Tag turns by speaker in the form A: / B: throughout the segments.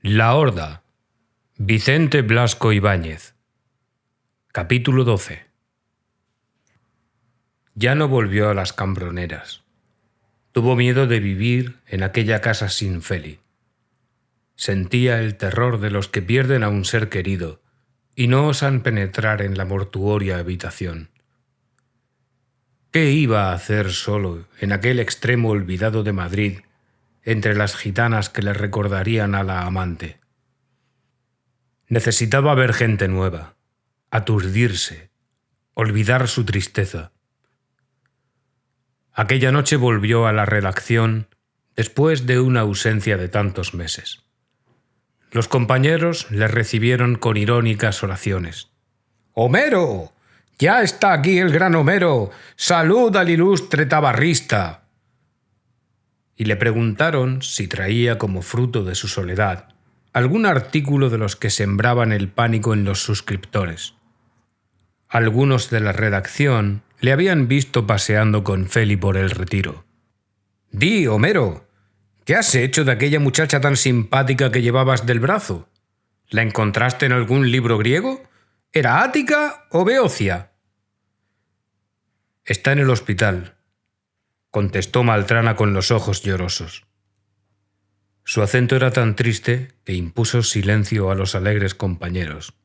A: La Horda, Vicente Blasco Ibáñez. Capítulo 12. Ya no volvió a las Cambroneras. Tuvo miedo de vivir en aquella casa sin Feli. Sentía el terror de los que pierden a un ser querido y no osan penetrar en la mortuoria habitación. ¿Qué iba a hacer solo en aquel extremo olvidado de Madrid, entre las gitanas que le recordarían a la amante? Necesitaba ver gente nueva, aturdirse, olvidar su tristeza. Aquella noche volvió a la redacción después de una ausencia de tantos meses. Los compañeros le recibieron con irónicas oraciones. «¡Homero! ¡Ya está aquí el gran Homero! ¡Salud al ilustre tabarrista!» Y le preguntaron si traía como fruto de su soledad algún artículo de los que sembraban el pánico en los suscriptores. Algunos de la redacción le habían visto paseando con Feli por el Retiro. «Di, Homero, ¿qué has hecho de aquella muchacha tan simpática que llevabas del brazo? ¿La encontraste en algún libro griego? ¿Era Ática o Beocia?» «Está en el hospital», contestó Maltrana con los ojos llorosos. Su acento era tan triste que impuso silencio a los alegres compañeros.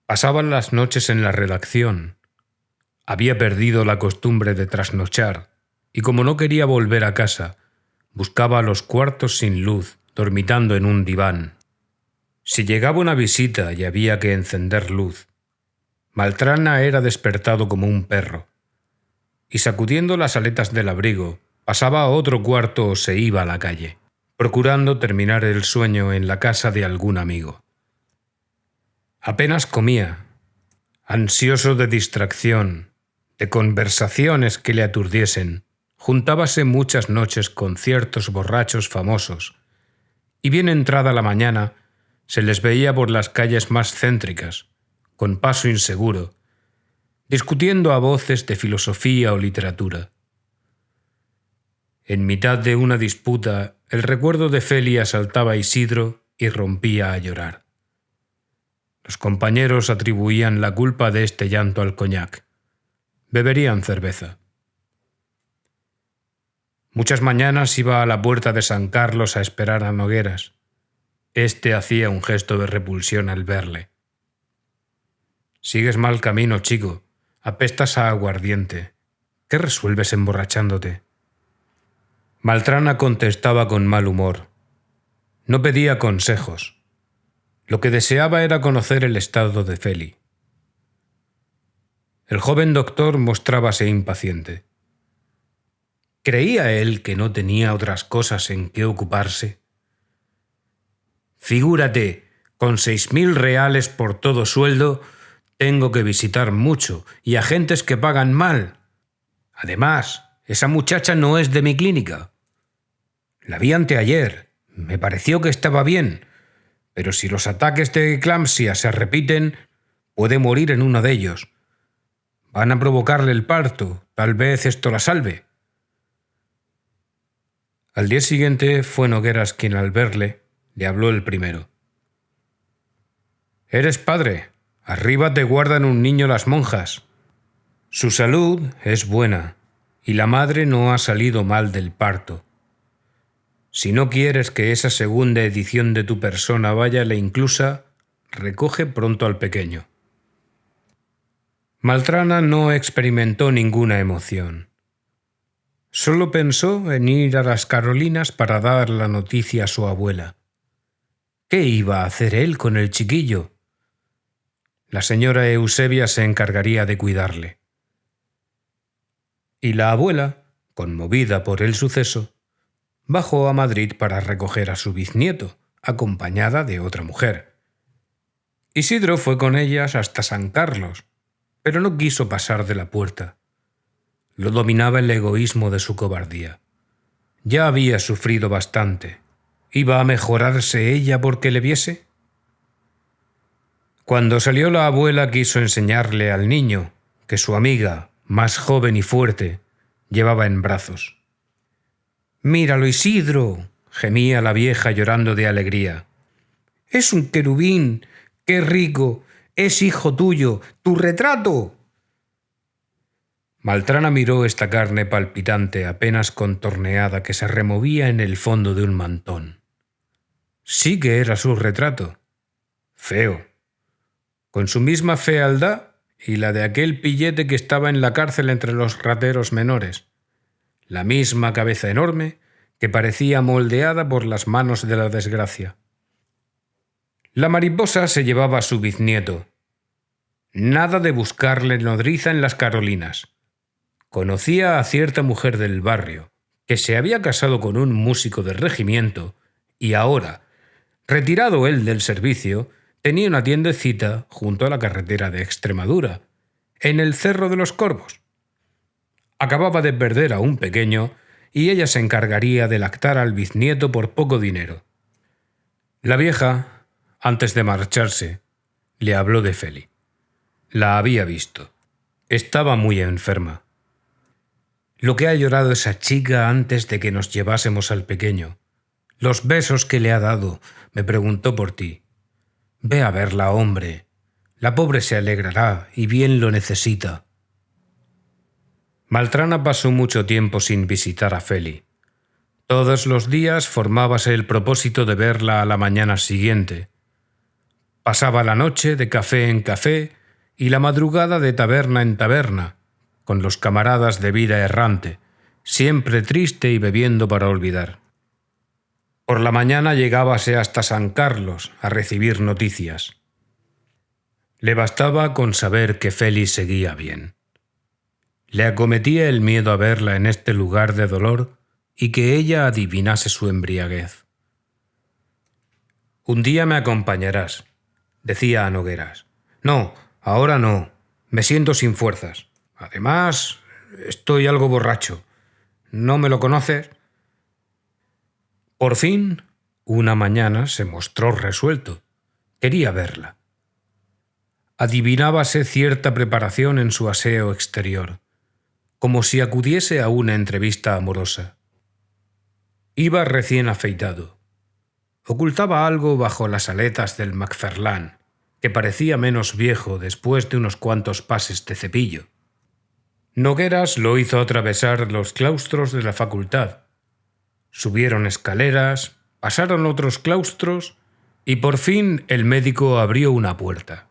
A: Pasaban las noches en la redacción. Había perdido la costumbre de trasnochar y, como no quería volver a casa, buscaba los cuartos sin luz, dormitando en un diván. Si llegaba una visita y había que encender luz, Maltrana era despertado como un perro, y sacudiendo las aletas del abrigo, pasaba a otro cuarto o se iba a la calle, procurando terminar el sueño en la casa de algún amigo. Apenas comía, ansioso de distracción, de conversaciones que le aturdiesen, juntábase muchas noches con ciertos borrachos famosos, y bien entrada la mañana se les veía por las calles más céntricas, con paso inseguro, discutiendo a voces de filosofía o literatura. En mitad de una disputa, el recuerdo de Feli asaltaba a Isidro y rompía a llorar. Los compañeros atribuían la culpa de este llanto al coñac. Beberían cerveza. Muchas mañanas iba a la puerta de San Carlos a esperar a Nogueras. Este hacía un gesto de repulsión al verle. «Sigues mal camino, chico. Apestas a aguardiente. ¿Qué resuelves emborrachándote?» Maltrana contestaba con mal humor. No pedía consejos. Lo que deseaba era conocer el estado de Feli. El joven doctor mostrábase impaciente. ¿Creía él que no tenía otras cosas en qué ocuparse? «Figúrate, con 6.000 reales por todo sueldo, tengo que visitar mucho y a gentes que pagan mal. Además, esa muchacha no es de mi clínica. La vi anteayer, me pareció que estaba bien, pero si los ataques de eclampsia se repiten, puede morir en uno de ellos. Van a provocarle el parto, tal vez esto la salve». Al día siguiente fue Nogueras quien, al verle, le habló el primero. «Eres padre. Arriba te guardan un niño las monjas. Su salud es buena y la madre no ha salido mal del parto. Si no quieres que esa segunda edición de tu persona vaya a la inclusa, recoge pronto al pequeño». Maltrana no experimentó ninguna emoción. Solo pensó en ir a las Carolinas para dar la noticia a su abuela. ¿Qué iba a hacer él con el chiquillo? La señora Eusebia se encargaría de cuidarle. Y la abuela, conmovida por el suceso, bajó a Madrid para recoger a su biznieto, acompañada de otra mujer. Isidro fue con ellas hasta San Carlos, pero no quiso pasar de la puerta. Lo dominaba el egoísmo de su cobardía. Ya había sufrido bastante. ¿Iba a mejorarse ella porque le viese? Cuando salió la abuela quiso enseñarle al niño, que su amiga, más joven y fuerte, llevaba en brazos. «Míralo, Isidro», gemía la vieja llorando de alegría. —¡Es un querubín! ¡Qué rico! ¡Es hijo tuyo! ¡Tu retrato! Maltrana miró esta carne palpitante, apenas contorneada, que se removía en el fondo de un mantón. Sí que era su retrato. Feo. Con su misma fealdad y la de aquel pillete que estaba en la cárcel entre los rateros menores. La misma cabeza enorme que parecía moldeada por las manos de la desgracia. La mariposa se llevaba a su biznieto. Nada de buscarle nodriza en las Carolinas. Conocía a cierta mujer del barrio, que se había casado con un músico del regimiento y ahora, retirado él del servicio, tenía una tiendecita junto a la carretera de Extremadura, en el Cerro de los Corvos. Acababa de perder a un pequeño y ella se encargaría de lactar al biznieto por poco dinero. La vieja, antes de marcharse, le habló de Feli. La había visto. Estaba muy enferma. Lo que ha llorado esa chica antes de que nos llevásemos al pequeño. Los besos que le ha dado. Me preguntó por ti. Ve a verla, hombre. La pobre se alegrará y bien lo necesita. Maltrana pasó mucho tiempo sin visitar a Feli. Todos los días formábase el propósito de verla a la mañana siguiente. Pasaba la noche de café en café y la madrugada de taberna en taberna, con los camaradas de vida errante, siempre triste y bebiendo para olvidar. Por la mañana llegábase hasta San Carlos a recibir noticias. Le bastaba con saber que Feli seguía bien. Le acometía el miedo a verla en este lugar de dolor y que ella adivinase su embriaguez. «Un día me acompañarás», decía a Nogueras. «No, ahora no. Me siento sin fuerzas. Además, estoy algo borracho. ¿No me lo conoces?» Por fin, una mañana se mostró resuelto. Quería verla. Adivinábase cierta preparación en su aseo exterior, como si acudiese a una entrevista amorosa. Iba recién afeitado. Ocultaba algo bajo las aletas del Macferlán, que parecía menos viejo después de unos cuantos pases de cepillo. Nogueras lo hizo atravesar los claustros de la facultad. Subieron escaleras, pasaron otros claustros y por fin el médico abrió una puerta.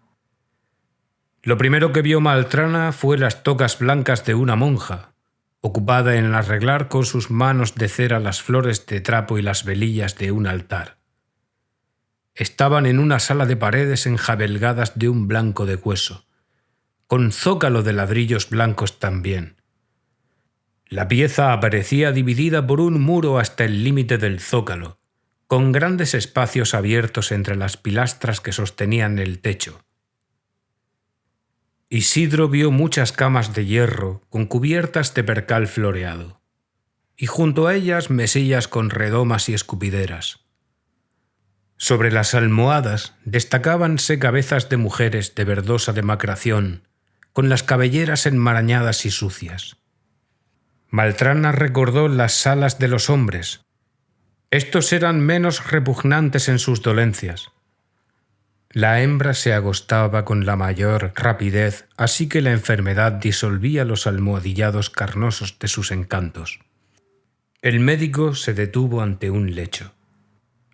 A: Lo primero que vio Maltrana fue las tocas blancas de una monja, ocupada en arreglar con sus manos de cera las flores de trapo y las velillas de un altar. Estaban en una sala de paredes enjabelgadas de un blanco de hueso, con zócalo de ladrillos blancos también. La pieza aparecía dividida por un muro hasta el límite del zócalo, con grandes espacios abiertos entre las pilastras que sostenían el techo. Isidro vio muchas camas de hierro con cubiertas de percal floreado, y junto a ellas mesillas con redomas y escupideras. Sobre las almohadas destacábanse cabezas de mujeres de verdosa demacración, con las cabelleras enmarañadas y sucias. Maltrana recordó las salas de los hombres. Estos eran menos repugnantes en sus dolencias. La hembra se agostaba con la mayor rapidez, así que la enfermedad disolvía los almohadillados carnosos de sus encantos. El médico se detuvo ante un lecho.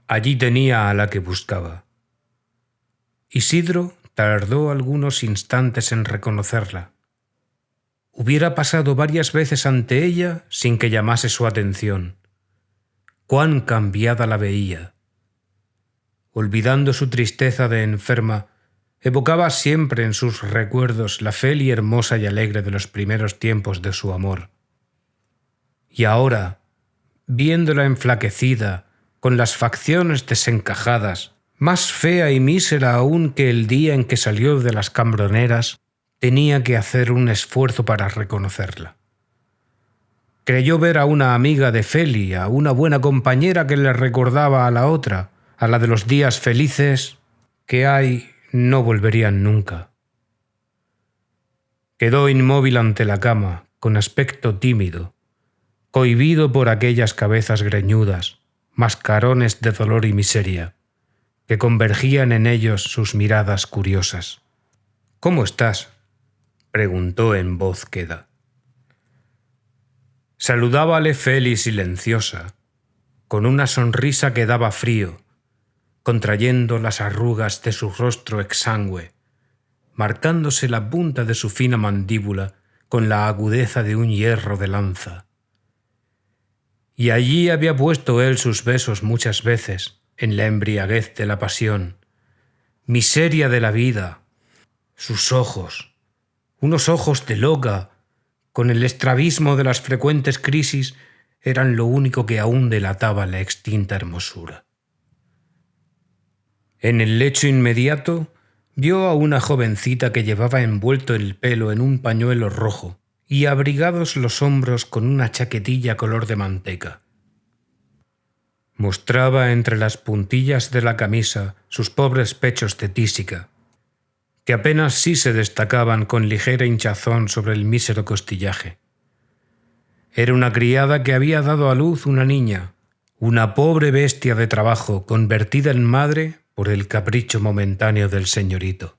A: Allí tenía a la que buscaba. Isidro tardó algunos instantes en reconocerla. Hubiera pasado varias veces ante ella sin que llamase su atención. Cuán cambiada la veía. Olvidando su tristeza de enferma, evocaba siempre en sus recuerdos la Feli hermosa y alegre de los primeros tiempos de su amor. Y ahora, viéndola enflaquecida, con las facciones desencajadas, más fea y mísera aún que el día en que salió de las cambroneras, tenía que hacer un esfuerzo para reconocerla. Creyó ver a una amiga de Feli, a una buena compañera que le recordaba a la otra, a la de los días felices que no volverían nunca. Quedó inmóvil ante la cama, con aspecto tímido, cohibido por aquellas cabezas greñudas, mascarones de dolor y miseria, que convergían en ellos sus miradas curiosas. «¿Cómo estás?», preguntó en voz queda. Saludábale Feli silenciosa, con una sonrisa que daba frío, contrayendo las arrugas de su rostro exangüe, marcándose la punta de su fina mandíbula con la agudeza de un hierro de lanza. Y allí había puesto él sus besos muchas veces, en la embriaguez de la pasión, miseria de la vida, sus ojos, unos ojos de loca, con el estrabismo de las frecuentes crisis, eran lo único que aún delataba la extinta hermosura. En el lecho inmediato vio a una jovencita que llevaba envuelto el pelo en un pañuelo rojo y abrigados los hombros con una chaquetilla color de manteca. Mostraba entre las puntillas de la camisa sus pobres pechos de tísica, que apenas sí se destacaban con ligera hinchazón sobre el mísero costillaje. Era una criada que había dado a luz una niña, una pobre bestia de trabajo convertida en madre por el capricho momentáneo del señorito.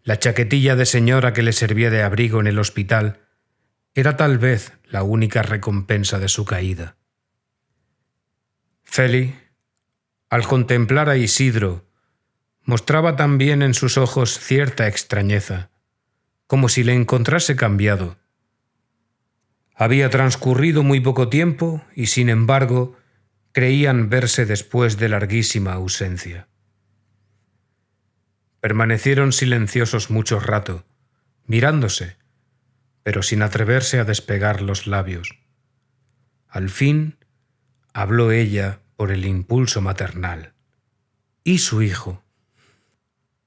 A: La chaquetilla de señora que le servía de abrigo en el hospital era tal vez la única recompensa de su caída. Feli, al contemplar a Isidro, mostraba también en sus ojos cierta extrañeza, como si le encontrase cambiado. Había transcurrido muy poco tiempo y, sin embargo, creían verse después de larguísima ausencia. Permanecieron silenciosos mucho rato, mirándose, pero sin atreverse a despegar los labios. Al fin, habló ella por el impulso maternal. ¿Y su hijo?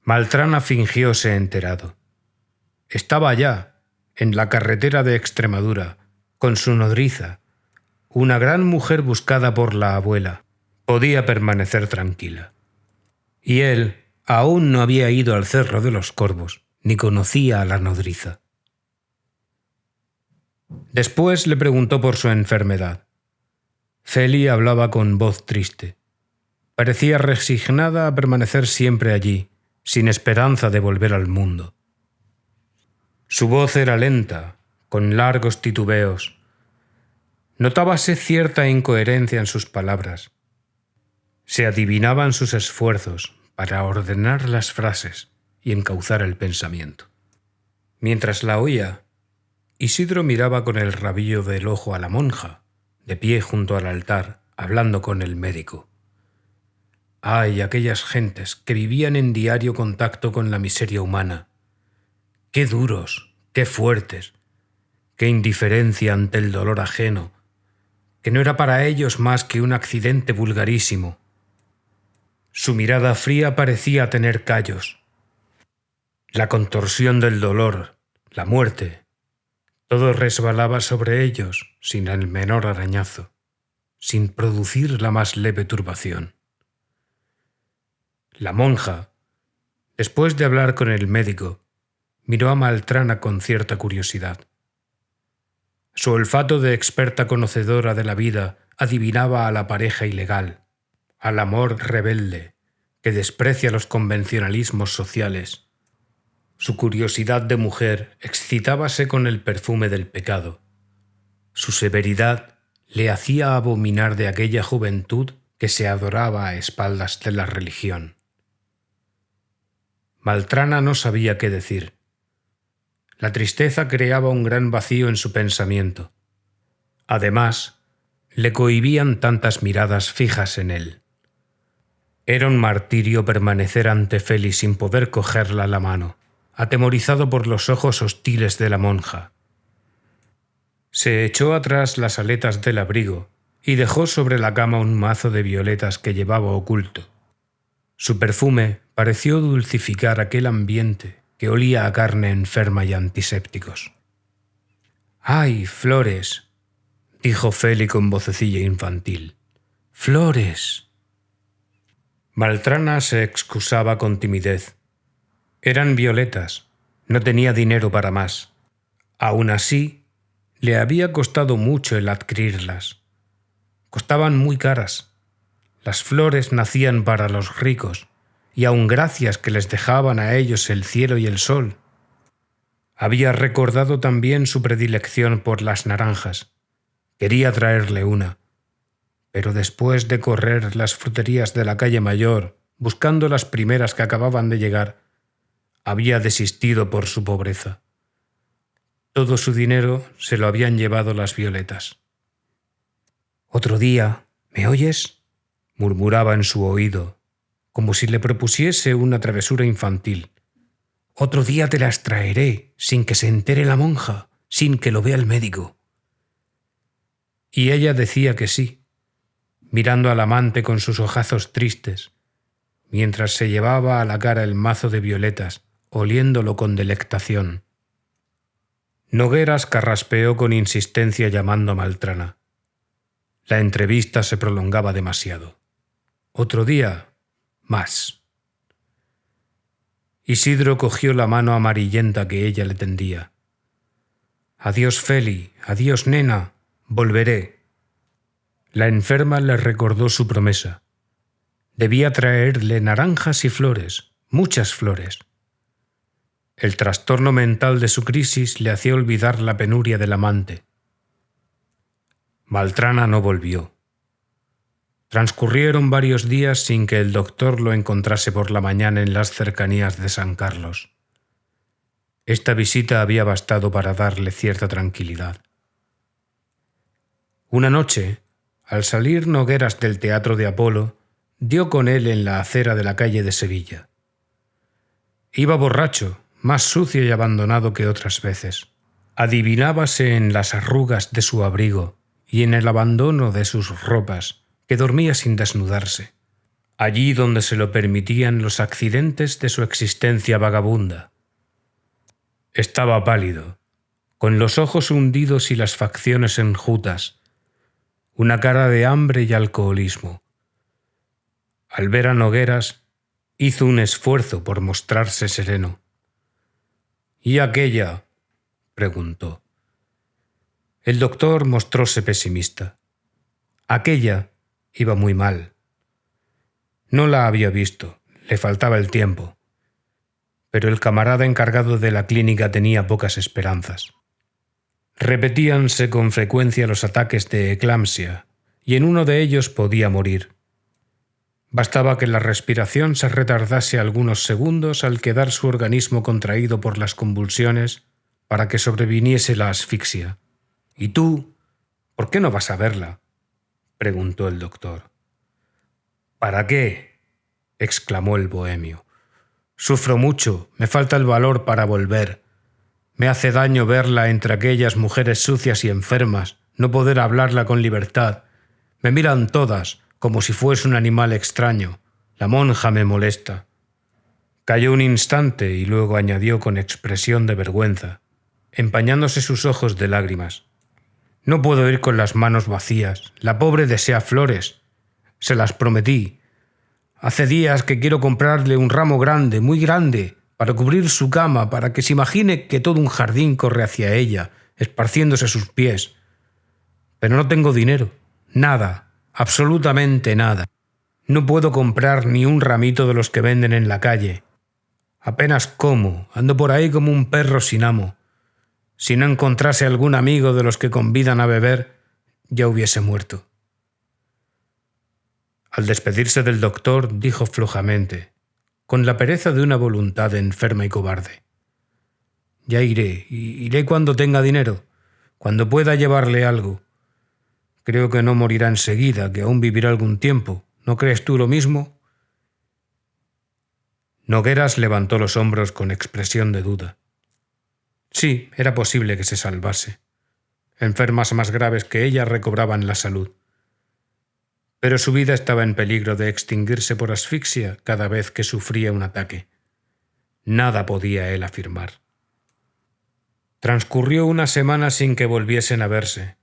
A: Maltrana fingióse enterado. Estaba allá, en la carretera de Extremadura, con su nodriza, una gran mujer buscada por la abuela. Podía permanecer tranquila. Y él aún no había ido al Cerro de los Corvos, ni conocía a la nodriza. Después le preguntó por su enfermedad. Feli hablaba con voz triste. Parecía resignada a permanecer siempre allí, sin esperanza de volver al mundo. Su voz era lenta, con largos titubeos. Notábase cierta incoherencia en sus palabras. Se adivinaban sus esfuerzos para ordenar las frases y encauzar el pensamiento. Mientras la oía, Isidro miraba con el rabillo del ojo a la monja, de pie junto al altar, hablando con el médico. ¡Ay, aquellas gentes que vivían en diario contacto con la miseria humana! ¡Qué duros, qué fuertes! ¡Qué indiferencia ante el dolor ajeno, que no era para ellos más que un accidente vulgarísimo! Su mirada fría parecía tener callos. La contorsión del dolor, la muerte, todo resbalaba sobre ellos sin el menor arañazo, sin producir la más leve turbación. La monja, después de hablar con el médico, miró a Maltrana con cierta curiosidad. Su olfato de experta conocedora de la vida adivinaba a la pareja ilegal, al amor rebelde, que desprecia los convencionalismos sociales. Su curiosidad de mujer excitábase con el perfume del pecado. Su severidad le hacía abominar de aquella juventud que se adoraba a espaldas de la religión. Maltrana no sabía qué decir. La tristeza creaba un gran vacío en su pensamiento. Además, le cohibían tantas miradas fijas en él. Era un martirio permanecer ante Feli sin poder cogerla la mano, atemorizado por los ojos hostiles de la monja. Se echó atrás las aletas del abrigo y dejó sobre la cama un mazo de violetas que llevaba oculto. Su perfume pareció dulcificar aquel ambiente que olía a carne enferma y antisépticos. «¡Ay, flores!», dijo Feli con vocecilla infantil. «¡Flores!». Maltrana se excusaba con timidez. Eran violetas, no tenía dinero para más. Aún así, le había costado mucho el adquirirlas. Costaban muy caras. Las flores nacían para los ricos, y aun gracias que les dejaban a ellos el cielo y el sol. Había recordado también su predilección por las naranjas. Quería traerle una, pero después de correr las fruterías de la calle Mayor, buscando las primeras que acababan de llegar, había desistido por su pobreza. Todo su dinero se lo habían llevado las violetas. «Otro día, ¿me oyes?», murmuraba en su oído, como si le propusiese una travesura infantil. «Otro día te las traeré, sin que se entere la monja, sin que lo vea el médico». Y ella decía que sí, mirando al amante con sus ojazos tristes, mientras se llevaba a la cara el mazo de violetas, oliéndolo con delectación. Nogueras carraspeó con insistencia llamando a Maltrana. La entrevista se prolongaba demasiado. Otro día, más. Isidro cogió la mano amarillenta que ella le tendía. «Adiós, Feli, adiós, nena, volveré». La enferma le recordó su promesa. Debía traerle naranjas y flores, muchas flores. El trastorno mental de su crisis le hacía olvidar la penuria del amante. Maltrana no volvió. Transcurrieron varios días sin que el doctor lo encontrase por la mañana en las cercanías de San Carlos. Esta visita había bastado para darle cierta tranquilidad. Una noche, al salir Nogueras del Teatro de Apolo, dio con él en la acera de la calle de Sevilla. Iba borracho, más sucio y abandonado que otras veces. Adivinábase en las arrugas de su abrigo y en el abandono de sus ropas, que dormía sin desnudarse, allí donde se lo permitían los accidentes de su existencia vagabunda. Estaba pálido, con los ojos hundidos y las facciones enjutas, una cara de hambre y alcoholismo. Al ver a Nogueras, hizo un esfuerzo por mostrarse sereno. «¿Y aquella?», preguntó. El doctor mostróse pesimista. Aquella iba muy mal. No la había visto, le faltaba el tiempo. Pero el camarada encargado de la clínica tenía pocas esperanzas. Repetíanse con frecuencia los ataques de eclampsia, y en uno de ellos podía morir. Bastaba que la respiración se retardase algunos segundos al quedar su organismo contraído por las convulsiones para que sobreviniese la asfixia. «¿Y tú? ¿Por qué no vas a verla?», preguntó el doctor. «¿Para qué?», exclamó el bohemio. «Sufro mucho, me falta el valor para volver. Me hace daño verla entre aquellas mujeres sucias y enfermas, no poder hablarla con libertad. Me miran todas, como si fuese un animal extraño. La monja me molesta». Calló un instante y luego añadió con expresión de vergüenza, empañándose sus ojos de lágrimas: «No puedo ir con las manos vacías. La pobre desea flores. Se las prometí. Hace días que quiero comprarle un ramo grande, muy grande, para cubrir su cama, para que se imagine que todo un jardín corre hacia ella, esparciéndose a sus pies. Pero no tengo dinero. Nada, absolutamente nada. No puedo comprar ni un ramito de los que venden en la calle. Apenas como, ando por ahí como un perro sin amo. Si no encontrase algún amigo de los que convidan a beber, ya hubiese muerto». Al despedirse del doctor, dijo flojamente, con la pereza de una voluntad enferma y cobarde: «Ya iré cuando tenga dinero, cuando pueda llevarle algo. Creo que no morirá enseguida, que aún vivirá algún tiempo. ¿No crees tú lo mismo?». Nogueras levantó los hombros con expresión de duda. Sí, era posible que se salvase. Enfermas más graves que ella recobraban la salud. Pero su vida estaba en peligro de extinguirse por asfixia cada vez que sufría un ataque. Nada podía él afirmar. Transcurrió una semana sin que volviesen a verse.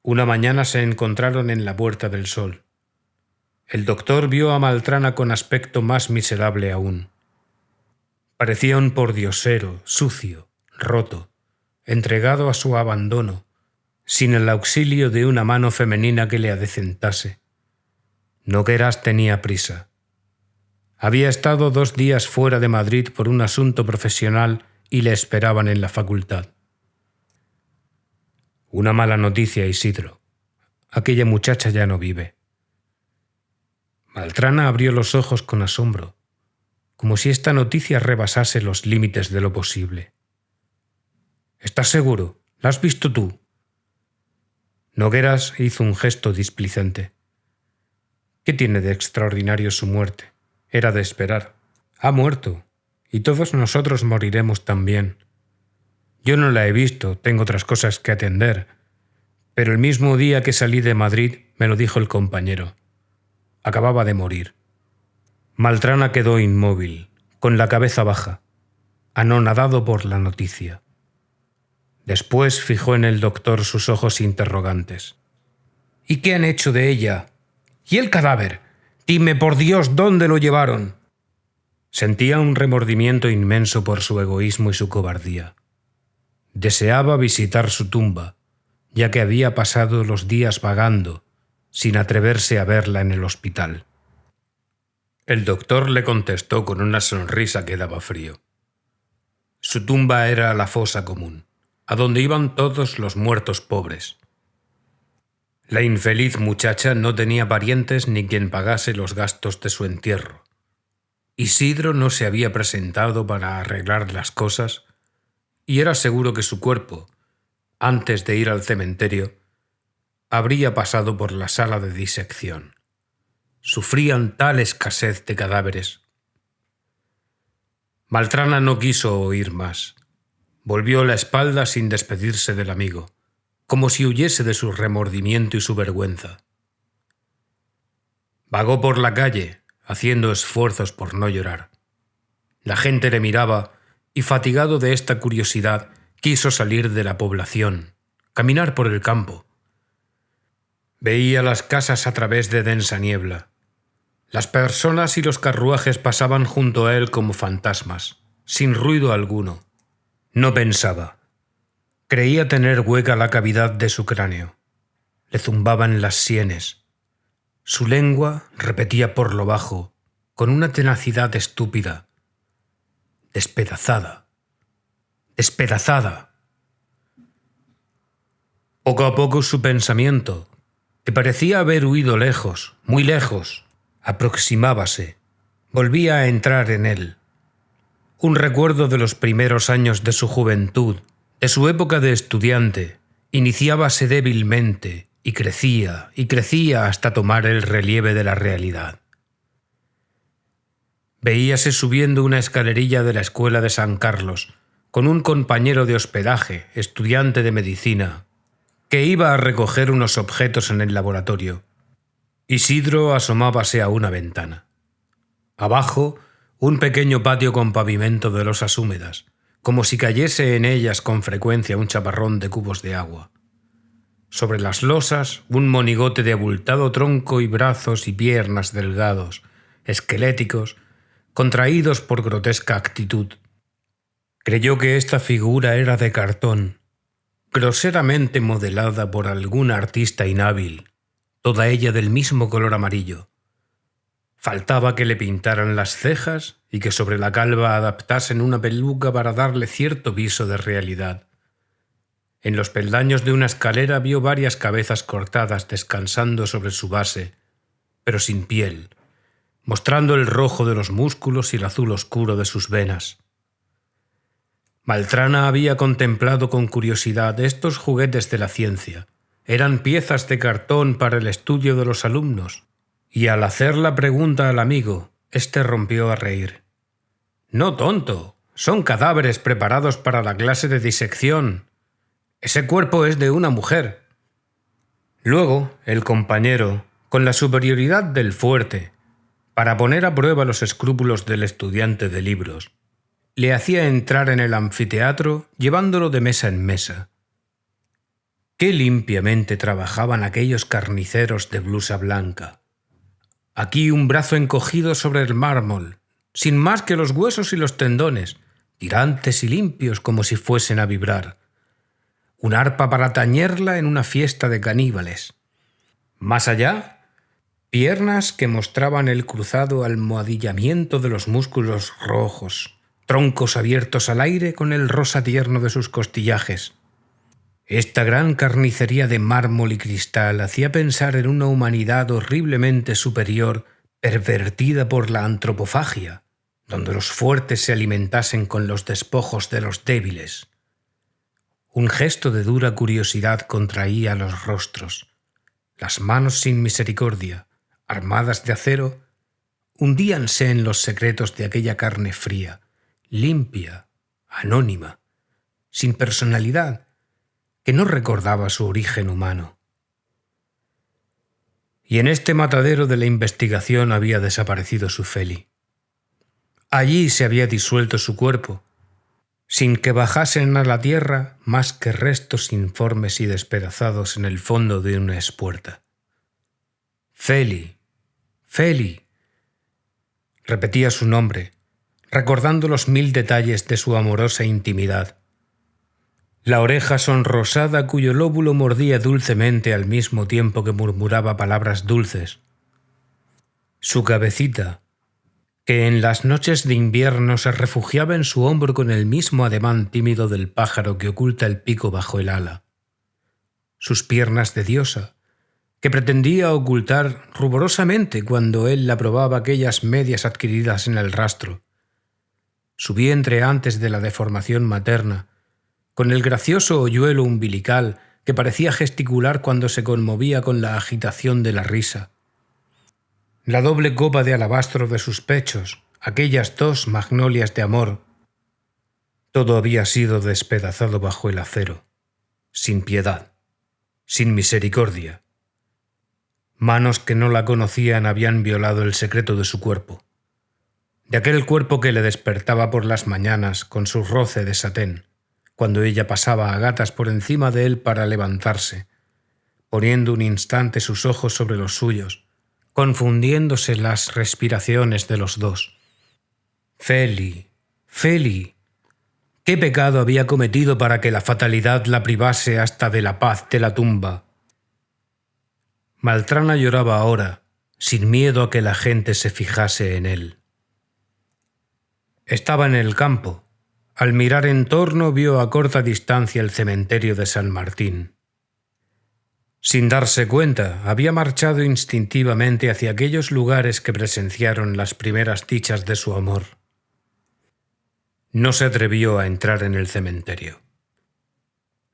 A: Una mañana se encontraron en la Puerta del Sol. El doctor vio a Maltrana con aspecto más miserable aún. Parecía un pordiosero, sucio, roto, entregado a su abandono, sin el auxilio de una mano femenina que le adecentase. Nogueras tenía prisa. Había estado 2 días fuera de Madrid por un asunto profesional y le esperaban en la facultad. Una mala noticia, Isidro. Aquella muchacha ya no vive. Maltrana abrió los ojos con asombro, como si esta noticia rebasase los límites de lo posible. ¿Estás seguro? ¿La has visto tú? Nogueras hizo un gesto displicente. ¿Qué tiene de extraordinario su muerte? Era de esperar. Ha muerto, y todos nosotros moriremos también. Yo no la he visto, tengo otras cosas que atender, pero el mismo día que salí de Madrid me lo dijo el compañero. Acababa de morir. Maltrana quedó inmóvil, con la cabeza baja, anonadado por la noticia. Después fijó en el doctor sus ojos interrogantes. ¿Y qué han hecho de ella? ¿Y el cadáver? Dime, por Dios, ¿dónde lo llevaron? Sentía un remordimiento inmenso por su egoísmo y su cobardía. Deseaba visitar su tumba, ya que había pasado los días vagando, sin atreverse a verla en el hospital. El doctor le contestó con una sonrisa que daba frío. Su tumba era la fosa común, a donde iban todos los muertos pobres. La infeliz muchacha no tenía parientes ni quien pagase los gastos de su entierro. Isidro no se había presentado para arreglar las cosas y era seguro que su cuerpo, antes de ir al cementerio, habría pasado por la sala de disección. Sufrían tal escasez de cadáveres. Maltrana no quiso oír más. Volvió la espalda sin despedirse del amigo, como si huyese de su remordimiento y su vergüenza. Vagó por la calle, haciendo esfuerzos por no llorar. La gente le miraba y, fatigado de esta curiosidad, quiso salir de la población, caminar por el campo. Veía las casas a través de densa niebla. Las personas y los carruajes pasaban junto a él como fantasmas, sin ruido alguno. No pensaba. Creía tener hueca la cavidad de su cráneo. Le zumbaban las sienes. Su lengua repetía por lo bajo, con una tenacidad estúpida. Despedazada. Despedazada. Poco a poco su pensamiento, que parecía haber huido lejos, muy lejos, aproximábase, volvía a entrar en él. Un recuerdo de los primeros años de su juventud, de su época de estudiante, iniciábase débilmente y crecía hasta tomar el relieve de la realidad. Veíase subiendo una escalerilla de la escuela de San Carlos, con un compañero de hospedaje, estudiante de medicina, que iba a recoger unos objetos en el laboratorio. Isidro asomábase a una ventana. Abajo, un pequeño patio con pavimento de losas húmedas, como si cayese en ellas con frecuencia un chaparrón de cubos de agua. Sobre las losas, un monigote de abultado tronco y brazos y piernas delgados, esqueléticos, contraídos por grotesca actitud. Creyó que esta figura era de cartón, groseramente modelada por algún artista inhábil, toda ella del mismo color amarillo. Faltaba que le pintaran las cejas y que sobre la calva adaptasen una peluca para darle cierto viso de realidad. En los peldaños de una escalera vio varias cabezas cortadas descansando sobre su base, pero sin piel, mostrando el rojo de los músculos y el azul oscuro de sus venas. Maltrana había contemplado con curiosidad estos juguetes de la ciencia. Eran piezas de cartón para el estudio de los alumnos, y al hacer la pregunta al amigo, éste rompió a reír. «No, tonto, son cadáveres preparados para la clase de disección. Ese cuerpo es de una mujer». Luego, el compañero, con la superioridad del fuerte, para poner a prueba los escrúpulos del estudiante de libros, le hacía entrar en el anfiteatro llevándolo de mesa en mesa. Qué limpiamente trabajaban aquellos carniceros de blusa blanca. Aquí un brazo encogido sobre el mármol, sin más que los huesos y los tendones, tirantes y limpios como si fuesen a vibrar. un arpa para tañerla en una fiesta de caníbales. Más allá, piernas que mostraban el cruzado almohadillamiento de los músculos rojos, troncos abiertos al aire con el rosa tierno de sus costillajes. Esta gran carnicería de mármol y cristal hacía pensar en una humanidad horriblemente superior, pervertida por la antropofagia, donde los fuertes se alimentasen con los despojos de los débiles. Un gesto de dura curiosidad contraía los rostros. Las manos sin misericordia, armadas de acero, hundíanse en los secretos de aquella carne fría, limpia, anónima, sin personalidad, que no recordaba su origen humano. Y en este matadero de la investigación había desaparecido su Feli. Allí se había disuelto su cuerpo, sin que bajasen a la tierra más que restos informes y despedazados en el fondo de una espuerta. Feli, Feli. Repetía su nombre, recordando los 1000 detalles de su amorosa intimidad. La oreja sonrosada cuyo lóbulo mordía dulcemente al mismo tiempo que murmuraba palabras dulces. Su cabecita, que en las noches de invierno se refugiaba en su hombro con el mismo ademán tímido del pájaro que oculta el pico bajo el ala. Sus piernas de diosa, que pretendía ocultar ruborosamente cuando él la probaba aquellas medias adquiridas en el rastro. Su vientre antes de la deformación materna, con el gracioso hoyuelo umbilical que parecía gesticular cuando se conmovía con la agitación de la risa. La doble copa de alabastro de sus pechos, aquellas 2 magnolias de amor. Todo había sido despedazado bajo el acero, sin piedad, sin misericordia. Manos que no la conocían habían violado el secreto de su cuerpo, de aquel cuerpo que le despertaba por las mañanas con su roce de satén, cuando ella pasaba a gatas por encima de él para levantarse, poniendo un instante sus ojos sobre los suyos, confundiéndose las respiraciones de los dos. Feli, Feli, ¿qué pecado había cometido para que la fatalidad la privase hasta de la paz de la tumba? Maltrana lloraba ahora, sin miedo a que la gente se fijase en él. Estaba en el campo. Al mirar en torno vio a corta distancia el cementerio de San Martín. Sin darse cuenta, había marchado instintivamente hacia aquellos lugares que presenciaron las primeras dichas de su amor. No se atrevió a entrar en el cementerio.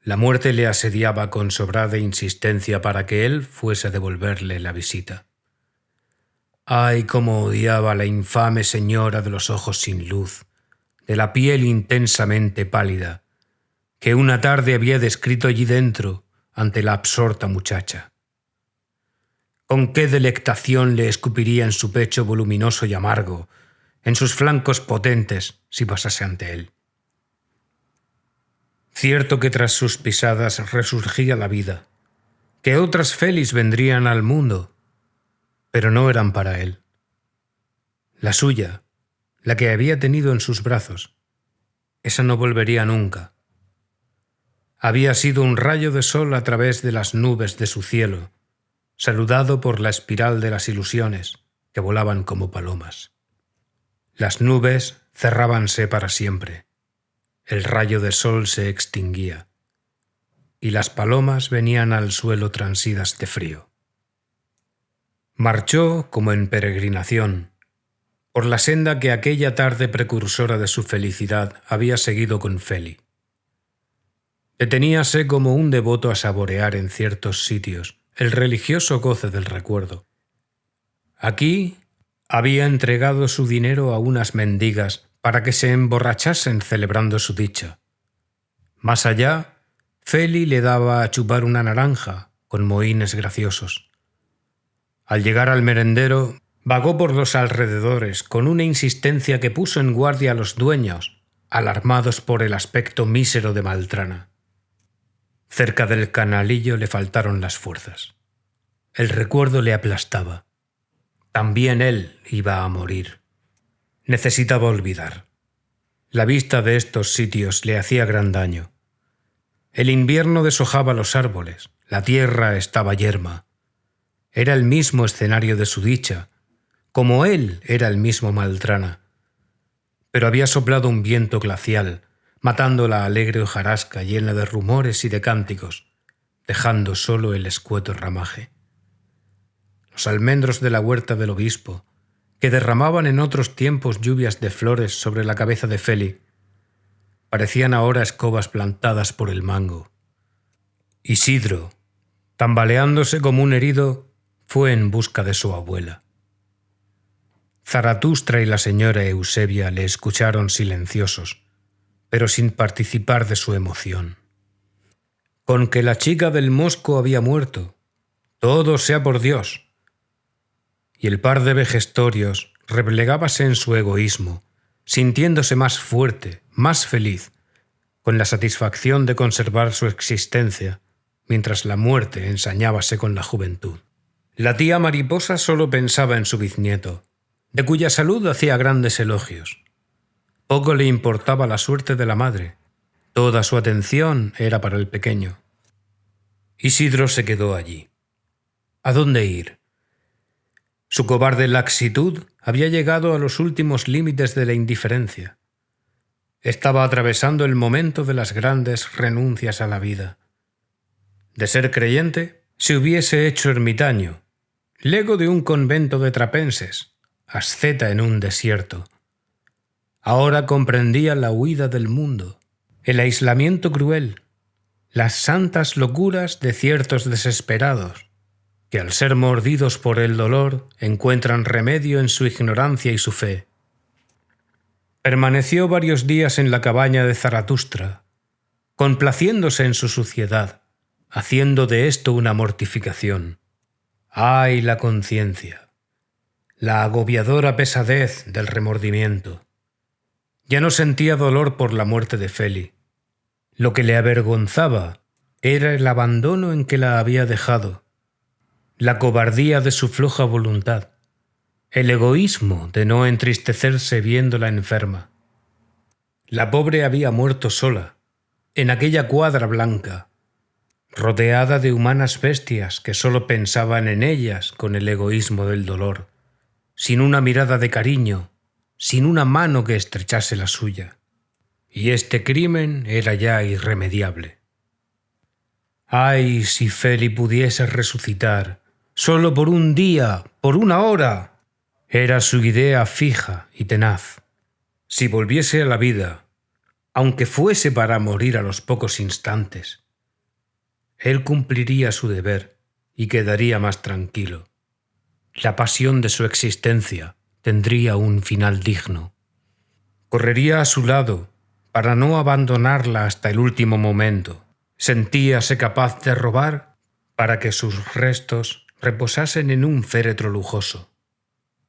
A: La muerte le asediaba con sobrada insistencia para que él fuese a devolverle la visita. ¡Ay, cómo odiaba a la infame señora de los ojos sin luz, de la piel intensamente pálida, que una tarde había descrito allí dentro ante la absorta muchacha! Con qué delectación le escupiría en su pecho voluminoso y amargo, en sus flancos potentes, si pasase ante él. Cierto que tras sus pisadas resurgía la vida, que otras Felis vendrían al mundo, pero no eran para él. La suya, la que había tenido en sus brazos, esa no volvería nunca. Había sido un rayo de sol a través de las nubes de su cielo, saludado por la espiral de las ilusiones que volaban como palomas. Las nubes cerrábanse para siempre. El rayo de sol se extinguía, y las palomas venían al suelo transidas de frío. Marchó como en peregrinación, por la senda que aquella tarde precursora de su felicidad había seguido con Feli. Deteníase como un devoto a saborear en ciertos sitios el religioso goce del recuerdo. Aquí había entregado su dinero a unas mendigas para que se emborrachasen celebrando su dicha. Más allá, Feli le daba a chupar una naranja con mohínes graciosos. Al llegar al merendero, vagó por los alrededores con una insistencia que puso en guardia a los dueños, alarmados por el aspecto mísero de Maltrana. Cerca del canalillo le faltaron las fuerzas. El recuerdo le aplastaba. También él iba a morir. Necesitaba olvidar. La vista de estos sitios le hacía gran daño. El invierno deshojaba los árboles, la tierra estaba yerma. Era el mismo escenario de su dicha, como él era el mismo Maltrana. Pero había soplado un viento glacial, matando la alegre hojarasca llena de rumores y de cánticos, dejando solo el escueto ramaje. Los almendros de la huerta del obispo, que derramaban en otros tiempos lluvias de flores sobre la cabeza de Feli, parecían ahora escobas plantadas por el mango. Isidro, tambaleándose como un herido, fue en busca de su abuela. Zaratustra y la señora Eusebia le escucharon silenciosos, pero sin participar de su emoción. Con que la chica del mosco había muerto, todo sea por Dios. Y el par de vejestorios replegábase en su egoísmo, sintiéndose más fuerte, más feliz, con la satisfacción de conservar su existencia, mientras la muerte ensañábase con la juventud. La tía Mariposa solo pensaba en su biznieto, de cuya salud hacía grandes elogios. Poco le importaba la suerte de la madre. Toda su atención era para el pequeño. Isidro se quedó allí. ¿A dónde ir? Su cobarde laxitud había llegado a los últimos límites de la indiferencia. Estaba atravesando el momento de las grandes renuncias a la vida. De ser creyente, se hubiese hecho ermitaño, lego de un convento de trapenses, asceta en un desierto. Ahora comprendía la huida del mundo, el aislamiento cruel, las santas locuras de ciertos desesperados, que al ser mordidos por el dolor encuentran remedio en su ignorancia y su fe. Permaneció varios días en la cabaña de Zaratustra, complaciéndose en su suciedad, haciendo de esto una mortificación. ¡Ay, la conciencia! La agobiadora pesadez del remordimiento. Ya no sentía dolor por la muerte de Feli. Lo que le avergonzaba era el abandono en que la había dejado, la cobardía de su floja voluntad, el egoísmo de no entristecerse viéndola enferma. La pobre había muerto sola, en aquella cuadra blanca, rodeada de humanas bestias que solo pensaban en ellas con el egoísmo del dolor, sin una mirada de cariño, sin una mano que estrechase la suya. Y este crimen era ya irremediable. ¡Ay, si Feli pudiese resucitar, solo por un día, por una hora! Era su idea fija y tenaz. Si volviese a la vida, aunque fuese para morir a los pocos instantes, él cumpliría su deber y quedaría más tranquilo. La pasión de su existencia tendría un final digno. Correría a su lado para no abandonarla hasta el último momento. Sentíase capaz de robar para que sus restos reposasen en un féretro lujoso,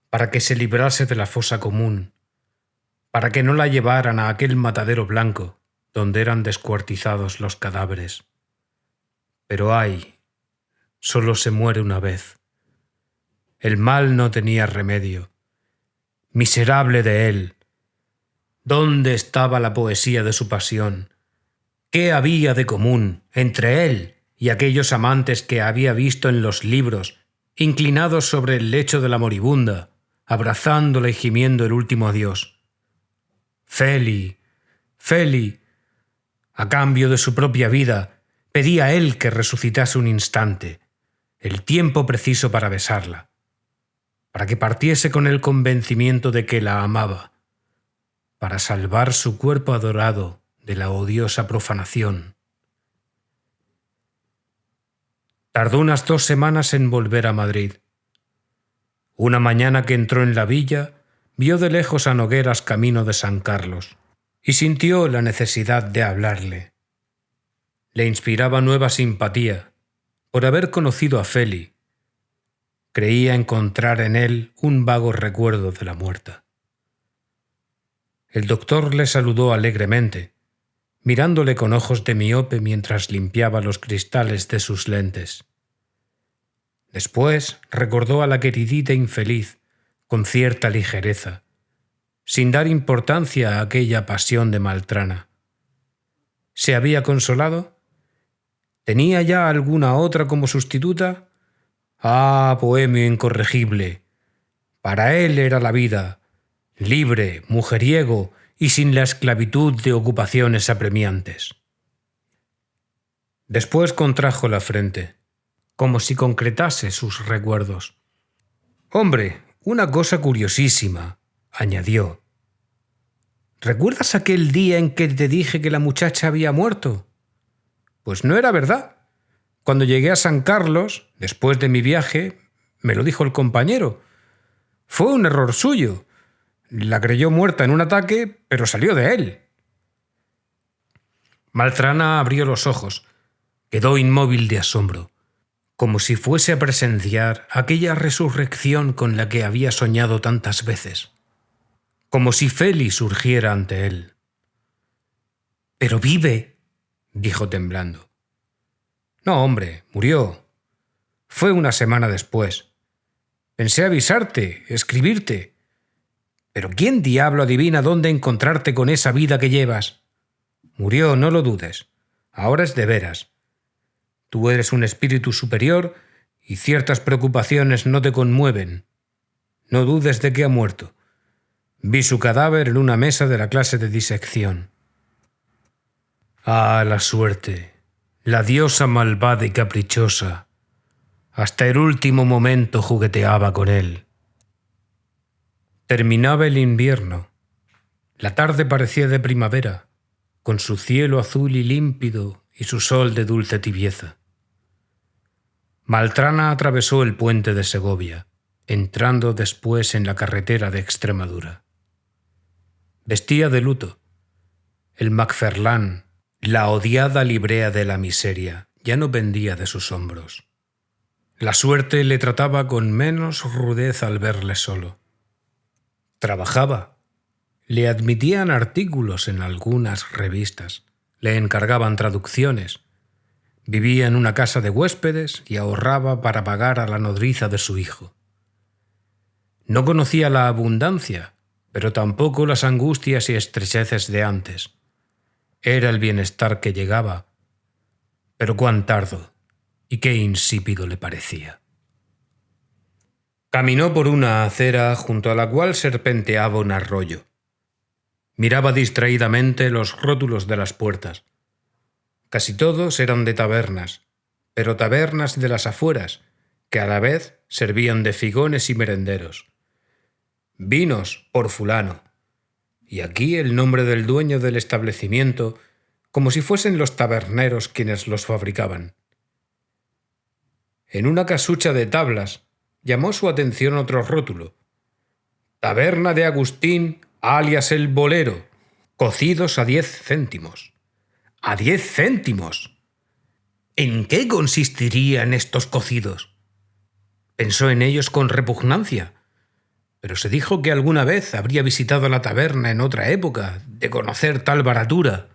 A: para que se librase de la fosa común, para que no la llevaran a aquel matadero blanco donde eran descuartizados los cadáveres. Pero ay, solo se muere una vez. El mal no tenía remedio. Miserable de él. ¿Dónde estaba la poesía de su pasión? ¿Qué había de común entre él y aquellos amantes que había visto en los libros, inclinados sobre el lecho de la moribunda, abrazándola y gimiendo el último adiós? Feli, Feli, a cambio de su propia vida, pedía él que resucitase un instante, el tiempo preciso para besarla, para que partiese con el convencimiento de que la amaba, para salvar su cuerpo adorado de la odiosa profanación. Tardó unas 2 semanas en volver a Madrid. Una mañana que entró en la villa, vio de lejos a Nogueras camino de San Carlos y sintió la necesidad de hablarle. Le inspiraba nueva simpatía por haber conocido a Feli. Creía encontrar en él un vago recuerdo de la muerta. El doctor le saludó alegremente, mirándole con ojos de miope mientras limpiaba los cristales de sus lentes. Después recordó a la queridita infeliz con cierta ligereza, sin dar importancia a aquella pasión de Maltrana. ¿Se había consolado? ¿Tenía ya alguna otra como sustituta? Ah, bohemio incorregible. Para él era la vida, libre, mujeriego y sin la esclavitud de ocupaciones apremiantes. Después contrajo la frente, como si concretase sus recuerdos. «Hombre, una cosa curiosísima», añadió. «¿Recuerdas aquel día en que te dije que la muchacha había muerto? Pues no era verdad. Cuando llegué a San Carlos, después de mi viaje, me lo dijo el compañero. Fue un error suyo. La creyó muerta en un ataque, pero salió de él». Maltrana abrió los ojos. Quedó inmóvil de asombro, como si fuese a presenciar aquella resurrección con la que había soñado tantas veces, como si Feli surgiera ante él. «¿Pero vive?», dijo temblando. «No, hombre, murió. Fue una semana después. Pensé avisarte, escribirte. Pero ¿quién diablo adivina dónde encontrarte con esa vida que llevas? Murió, no lo dudes. Ahora es de veras. Tú eres un espíritu superior y ciertas preocupaciones no te conmueven. No dudes de que ha muerto. Vi su cadáver en una mesa de la clase de disección». Ah, la suerte, la diosa malvada y caprichosa. Hasta el último momento jugueteaba con él. Terminaba el invierno. La tarde parecía de primavera, con su cielo azul y límpido y su sol de dulce tibieza. Maltrana atravesó el puente de Segovia, entrando después en la carretera de Extremadura. Vestía de luto. El Macferlán, la odiada librea de la miseria, ya no pendía de sus hombros. La suerte le trataba con menos rudeza al verle solo. Trabajaba. Le admitían artículos en algunas revistas, le encargaban traducciones. Vivía en una casa de huéspedes y ahorraba para pagar a la nodriza de su hijo. No conocía la abundancia, pero tampoco las angustias y estrecheces de antes. Era el bienestar que llegaba, pero cuán tardo y qué insípido le parecía. Caminó por una acera junto a la cual serpenteaba un arroyo. Miraba distraídamente los rótulos de las puertas. Casi todos eran de tabernas, pero tabernas de las afueras, que a la vez servían de figones y merenderos. Vinos por fulano. Y aquí el nombre del dueño del establecimiento, como si fuesen los taberneros quienes los fabricaban. En una casucha de tablas llamó su atención otro rótulo. Taberna de Agustín, alias el Bolero, cocidos a 10 céntimos. ¡A 10 céntimos! ¿En qué consistirían estos cocidos? Pensó en ellos con repugnancia, pero se dijo que alguna vez habría visitado la taberna en otra época, de conocer tal baratura.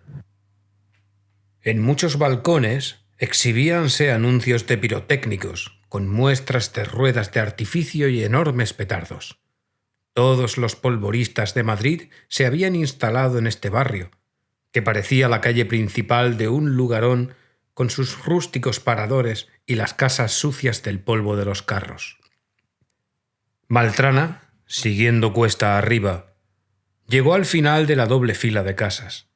A: En muchos balcones exhibíanse anuncios de pirotécnicos, con muestras de ruedas de artificio y enormes petardos. Todos los polvoristas de Madrid se habían instalado en este barrio, que parecía la calle principal de un lugarón con sus rústicos paradores y las casas sucias del polvo de los carros. Maltrana, siguiendo cuesta arriba, llegó al final de la doble fila de casas.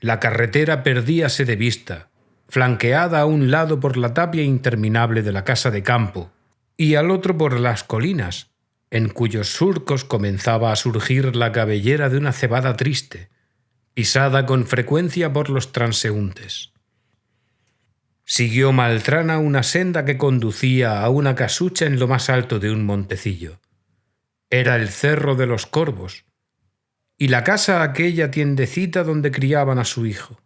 A: La carretera perdíase de vista, flanqueada a un lado por la tapia interminable de la casa de campo y al otro por las colinas, en cuyos surcos comenzaba a surgir la cabellera de una cebada triste, pisada con frecuencia por los transeúntes. Siguió Maltrana una senda que conducía a una casucha en lo más alto de un montecillo. Era el Cerro de los Corvos, y la casa aquella tiendecita donde criaban a su hijo.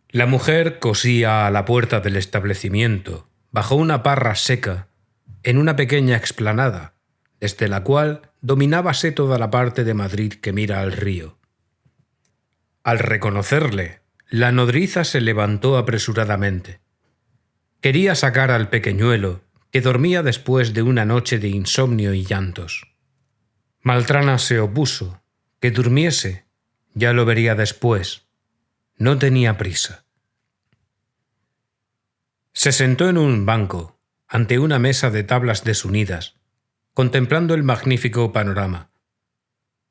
A: La mujer cosía a la puerta del establecimiento, bajo una parra seca, en una pequeña explanada, desde la cual dominábase toda la parte de Madrid que mira al río. Al reconocerle, la nodriza se levantó apresuradamente. Quería sacar al pequeñuelo, que dormía después de una noche de insomnio y llantos. Maltrana se opuso. Que durmiese, ya lo vería después. No tenía prisa. Se sentó en un banco, ante una mesa de tablas desunidas, contemplando el magnífico panorama.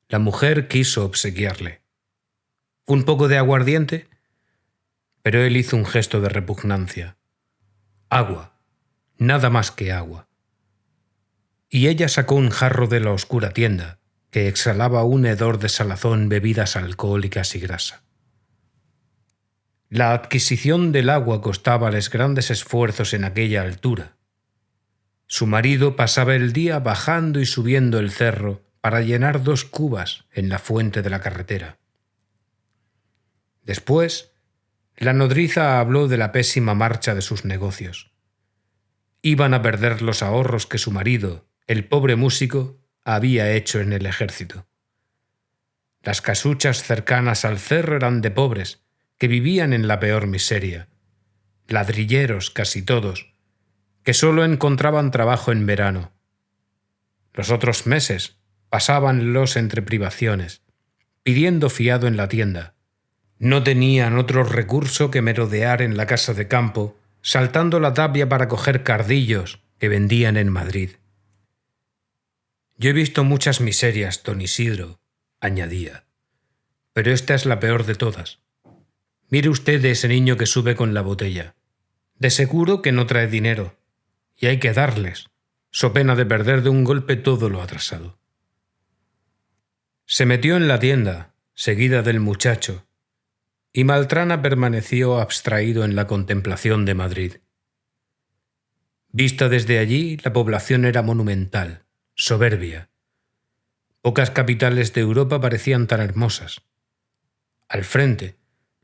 A: La mujer quiso obsequiarle un poco de aguardiente, pero él hizo un gesto de repugnancia. Agua, nada más que agua. Y ella sacó un jarro de la oscura tienda, que exhalaba un hedor de salazón, bebidas alcohólicas y grasa. La adquisición del agua costábales grandes esfuerzos en aquella altura. Su marido pasaba el día bajando y subiendo el cerro para llenar 2 cubas en la fuente de la carretera. Después, la nodriza habló de la pésima marcha de sus negocios. Iban a perder los ahorros que su marido, el pobre músico, había hecho en el ejército. Las casuchas cercanas al cerro eran de pobres, que vivían en la peor miseria, ladrilleros casi todos, que sólo encontraban trabajo en verano. Los otros meses pasábanlos entre privaciones, pidiendo fiado en la tienda. No tenían otro recurso que merodear en la casa de campo, saltando la tapia para coger cardillos que vendían en Madrid. Yo he visto muchas miserias, don Isidro, añadía, pero esta es la peor de todas. Mire usted de ese niño que sube con la botella. De seguro que no trae dinero, y hay que darles, so pena de perder de un golpe todo lo atrasado. Se metió en la tienda, seguida del muchacho, y Maltrana permaneció abstraído en la contemplación de Madrid. Vista desde allí, la población era monumental, soberbia. Pocas capitales de Europa parecían tan hermosas. Al frente,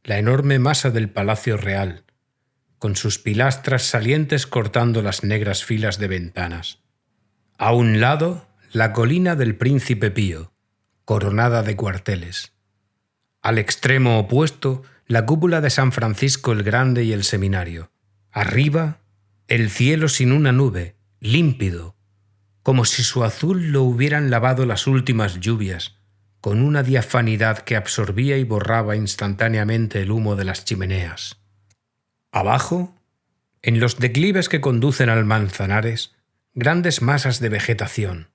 A: la enorme masa del Palacio Real, con sus pilastras salientes cortando las negras filas de ventanas. A un lado, la colina del Príncipe Pío, coronada de cuarteles. Al extremo opuesto, la cúpula de San Francisco el Grande y el Seminario. Arriba, el cielo sin una nube, límpido, como si su azul lo hubieran lavado las últimas lluvias, con una diafanidad que absorbía y borraba instantáneamente el humo de las chimeneas. Abajo, en los declives que conducen al Manzanares, grandes masas de vegetación,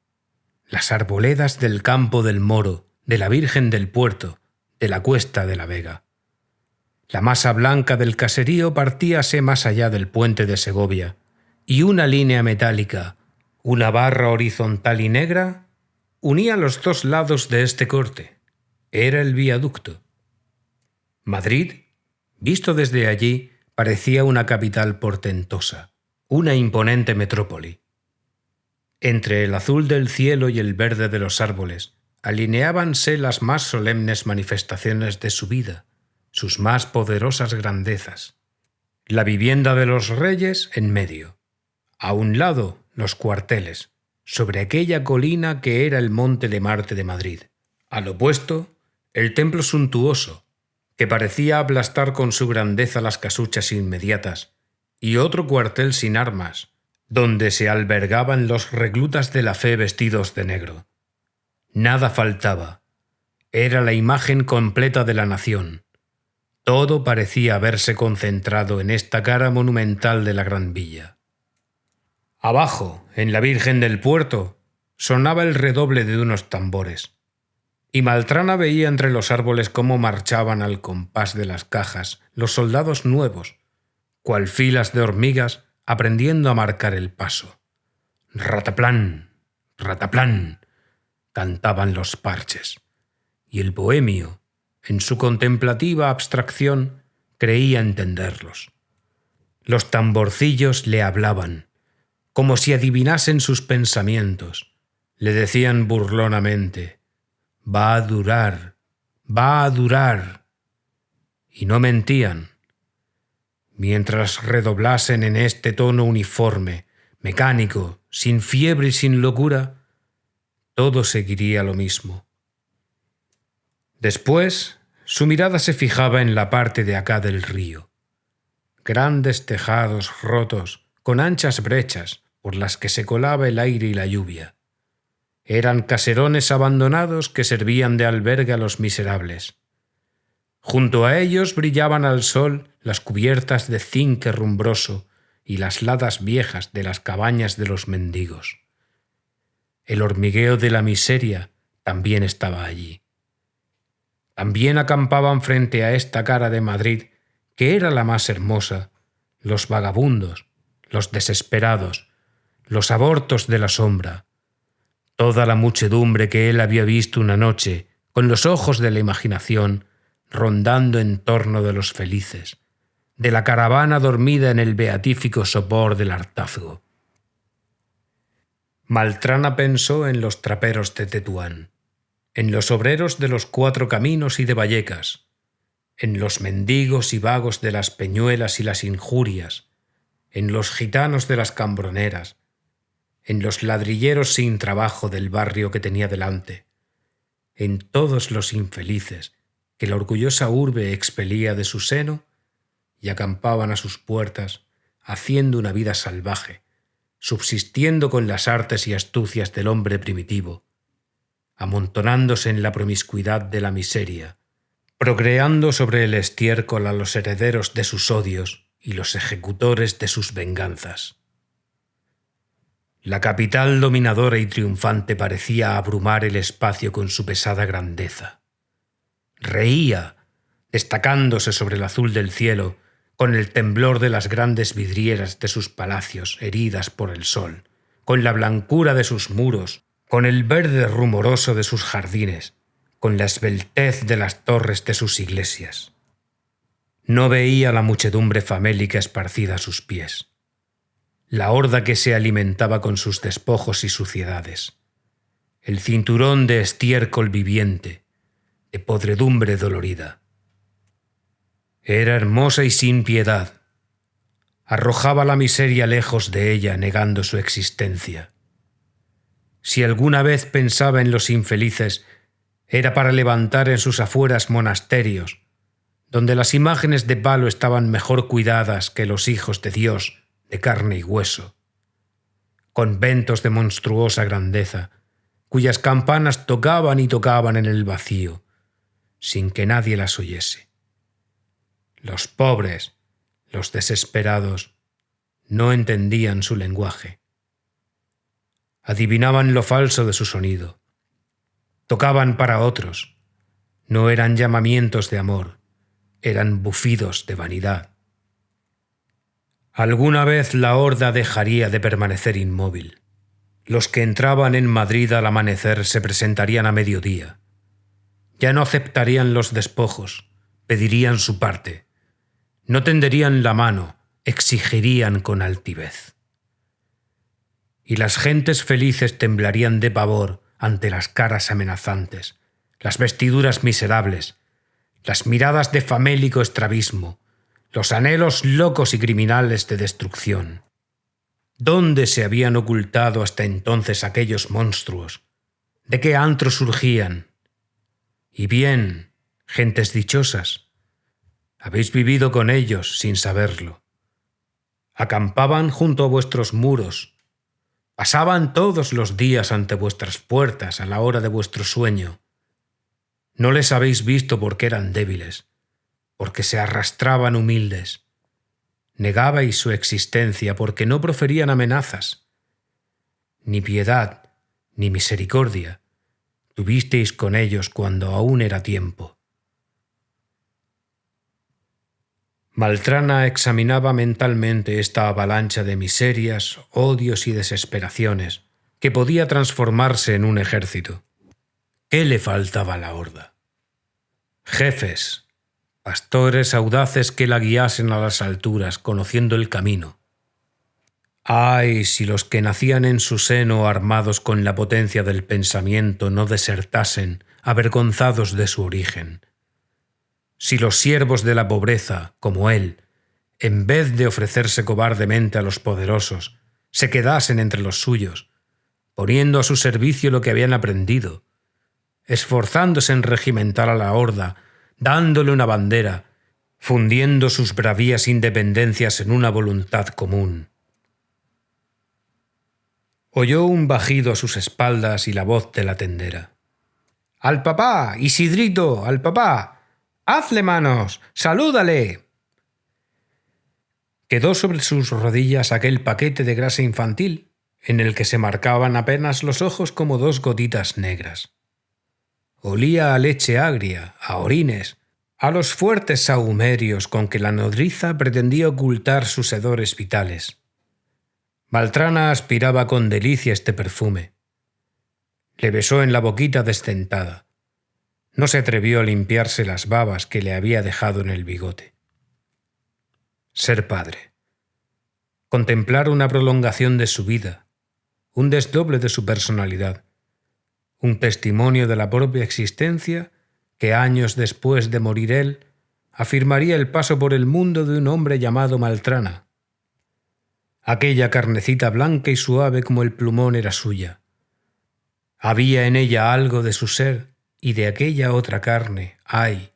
A: las arboledas del Campo del Moro, de la Virgen del Puerto, de la Cuesta de la Vega. La masa blanca del caserío partíase más allá del puente de Segovia, y una línea metálica, una barra horizontal y negra, unía los 2 lados de este corte. Era el viaducto. Madrid, visto desde allí, parecía una capital portentosa, una imponente metrópoli. Entre el azul del cielo y el verde de los árboles, alineábanse las más solemnes manifestaciones de su vida, sus más poderosas grandezas. La vivienda de los reyes en medio. A un lado, los cuarteles, sobre aquella colina que era el Monte de Marte de Madrid. Al opuesto, el templo suntuoso, que parecía aplastar con su grandeza las casuchas inmediatas, y otro cuartel sin armas, donde se albergaban los reclutas de la fe vestidos de negro. Nada faltaba. Era la imagen completa de la nación. Todo parecía haberse concentrado en esta cara monumental de la Gran Villa. Abajo, en la Virgen del Puerto, sonaba el redoble de unos tambores, y Maltrana veía entre los árboles cómo marchaban al compás de las cajas los soldados nuevos, cual filas de hormigas aprendiendo a marcar el paso. Rataplán, rataplán, cantaban los parches, y el bohemio, en su contemplativa abstracción, creía entenderlos. Los tamborcillos le hablaban, como si adivinasen sus pensamientos. Le decían burlonamente, «Va a durar, va a durar». Y no mentían. Mientras redoblasen en este tono uniforme, mecánico, sin fiebre y sin locura, todo seguiría lo mismo. Después, su mirada se fijaba en la parte de acá del río. Grandes tejados rotos, con anchas brechas, por las que se colaba el aire y la lluvia. Eran caserones abandonados que servían de albergue a los miserables. Junto a ellos brillaban al sol las cubiertas de zinc herrumbroso y las ladas viejas de las cabañas de los mendigos. El hormigueo de la miseria también estaba allí. También acampaban frente a esta cara de Madrid, que era la más hermosa, los vagabundos, los desesperados, los abortos de la sombra, toda la muchedumbre que él había visto una noche con los ojos de la imaginación rondando en torno de los felices, de la caravana dormida en el beatífico sopor del hartazgo. Maltrana pensó en los traperos de Tetuán, en los obreros de los Cuatro Caminos y de Vallecas, en los mendigos y vagos de las Peñuelas y las Injurias, en los gitanos de las Cambroneras, en los ladrilleros sin trabajo del barrio que tenía delante, en todos los infelices que la orgullosa urbe expelía de su seno y acampaban a sus puertas haciendo una vida salvaje, subsistiendo con las artes y astucias del hombre primitivo, amontonándose en la promiscuidad de la miseria, procreando sobre el estiércol a los herederos de sus odios y los ejecutores de sus venganzas. La capital dominadora y triunfante parecía abrumar el espacio con su pesada grandeza. Reía, destacándose sobre el azul del cielo, con el temblor de las grandes vidrieras de sus palacios heridas por el sol, con la blancura de sus muros, con el verde rumoroso de sus jardines, con la esbeltez de las torres de sus iglesias. No veía la muchedumbre famélica esparcida a sus pies, la horda que se alimentaba con sus despojos y suciedades, el cinturón de estiércol viviente, de podredumbre dolorida. Era hermosa y sin piedad. Arrojaba la miseria lejos de ella, negando su existencia. Si alguna vez pensaba en los infelices, era para levantar en sus afueras monasterios, donde las imágenes de palo estaban mejor cuidadas que los hijos de Dios de carne y hueso, conventos de monstruosa grandeza, cuyas campanas tocaban y tocaban en el vacío, sin que nadie las oyese. Los pobres, los desesperados, no entendían su lenguaje. Adivinaban lo falso de su sonido. Tocaban para otros. No eran llamamientos de amor, eran bufidos de vanidad. Alguna vez la horda dejaría de permanecer inmóvil. Los que entraban en Madrid al amanecer se presentarían a mediodía. Ya no aceptarían los despojos, pedirían su parte. No tenderían la mano, exigirían con altivez. Y las gentes felices temblarían de pavor ante las caras amenazantes, las vestiduras miserables, las miradas de famélico estrabismo, los anhelos locos y criminales de destrucción. ¿Dónde se habían ocultado hasta entonces aquellos monstruos? ¿De qué antro surgían? Y bien, gentes dichosas, habéis vivido con ellos sin saberlo. Acampaban junto a vuestros muros, pasaban todos los días ante vuestras puertas a la hora de vuestro sueño. No les habéis visto porque eran débiles, porque se arrastraban humildes. Negabais su existencia porque no proferían amenazas. Ni piedad, ni misericordia tuvisteis con ellos cuando aún era tiempo. Maltrana examinaba mentalmente esta avalancha de miserias, odios y desesperaciones que podía transformarse en un ejército. ¿Qué le faltaba a la horda? Jefes, pastores audaces que la guiasen a las alturas, conociendo el camino. ¡Ay, si los que nacían en su seno armados con la potencia del pensamiento no desertasen, avergonzados de su origen! Si los siervos de la pobreza, como él, en vez de ofrecerse cobardemente a los poderosos, se quedasen entre los suyos, poniendo a su servicio lo que habían aprendido, esforzándose en regimentar a la horda, dándole una bandera, fundiendo sus bravías independencias en una voluntad común. Oyó un bajido a sus espaldas y la voz de la tendera. «¡Al papá, Isidrito, al papá! ¡Hazle manos! ¡Salúdale!». Quedó sobre sus rodillas aquel paquete de grasa infantil, en el que se marcaban apenas los ojos como dos gotitas negras. Olía a leche agria, a orines, a los fuertes sahumerios con que la nodriza pretendía ocultar sus hedores vitales. Maltrana aspiraba con delicia este perfume. Le besó en la boquita desdentada. No se atrevió a limpiarse las babas que le había dejado en el bigote. Ser padre. Contemplar una prolongación de su vida, un desdoble de su personalidad, un testimonio de la propia existencia que años después de morir él afirmaría el paso por el mundo de un hombre llamado Maltrana. Aquella carnecita blanca y suave como el plumón era suya. Había en ella algo de su ser y de aquella otra carne, ay,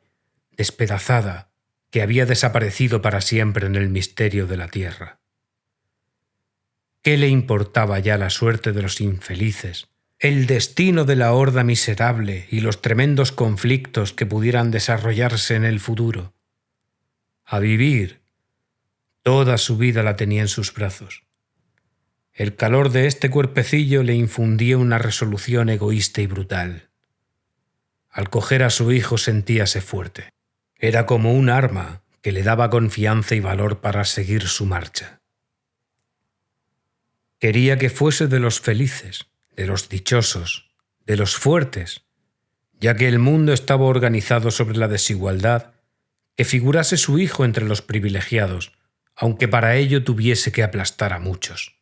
A: despedazada, que había desaparecido para siempre en el misterio de la tierra. ¿Qué le importaba ya la suerte de los infelices, el destino de la horda miserable y los tremendos conflictos que pudieran desarrollarse en el futuro? A vivir. Toda su vida la tenía en sus brazos. El calor de este cuerpecillo le infundía una resolución egoísta y brutal. Al coger a su hijo sentíase fuerte. Era como un arma que le daba confianza y valor para seguir su marcha. Quería que fuese de los felices, de los dichosos, de los fuertes, ya que el mundo estaba organizado sobre la desigualdad, que figurase su hijo entre los privilegiados, aunque para ello tuviese que aplastar a muchos.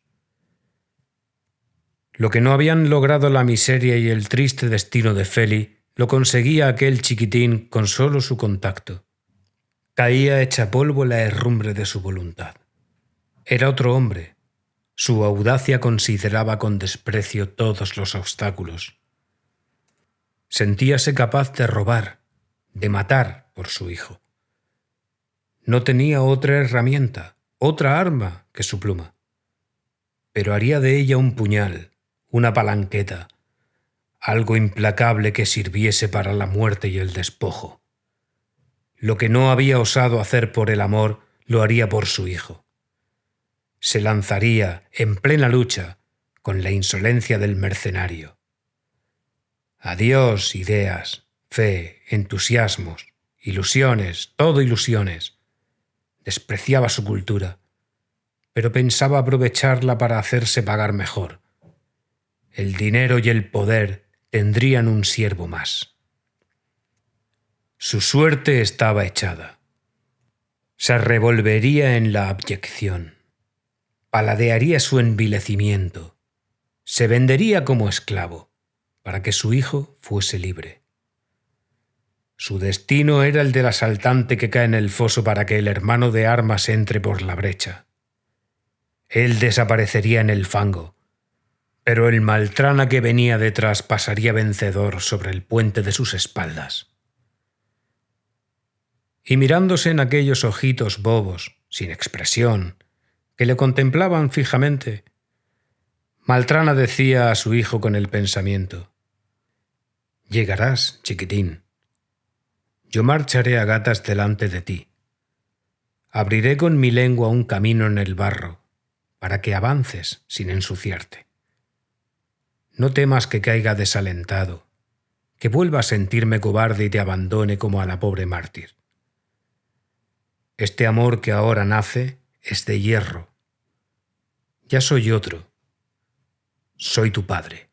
A: Lo que no habían logrado la miseria y el triste destino de Feli, lo conseguía aquel chiquitín con solo su contacto. Caía hecha polvo la herrumbre de su voluntad. Era otro hombre. Su audacia consideraba con desprecio todos los obstáculos. Sentíase capaz de robar, de matar por su hijo. No tenía otra herramienta, otra arma que su pluma. Pero haría de ella un puñal, una palanqueta, algo implacable que sirviese para la muerte y el despojo. Lo que no había osado hacer por el amor, lo haría por su hijo. Se lanzaría en plena lucha con la insolencia del mercenario. Adiós, ideas, fe, entusiasmos, ilusiones, todo ilusiones. Despreciaba su cultura, pero pensaba aprovecharla para hacerse pagar mejor. El dinero y el poder tendrían un siervo más. Su suerte estaba echada. Se revolvería en la abyección. Paladearía su envilecimiento. Se vendería como esclavo para que su hijo fuese libre. Su destino era el del asaltante que cae en el foso para que el hermano de armas entre por la brecha. Él desaparecería en el fango, pero el Maltrana que venía detrás pasaría vencedor sobre el puente de sus espaldas. Y mirándose en aquellos ojitos bobos, sin expresión, que le contemplaban fijamente, Maltrana decía a su hijo con el pensamiento: «Llegarás, chiquitín. Yo marcharé a gatas delante de ti. Abriré con mi lengua un camino en el barro, para que avances sin ensuciarte. No temas que caiga desalentado, que vuelva a sentirme cobarde y te abandone como a la pobre mártir. Este amor que ahora nace es de hierro. Ya soy otro. Soy tu padre».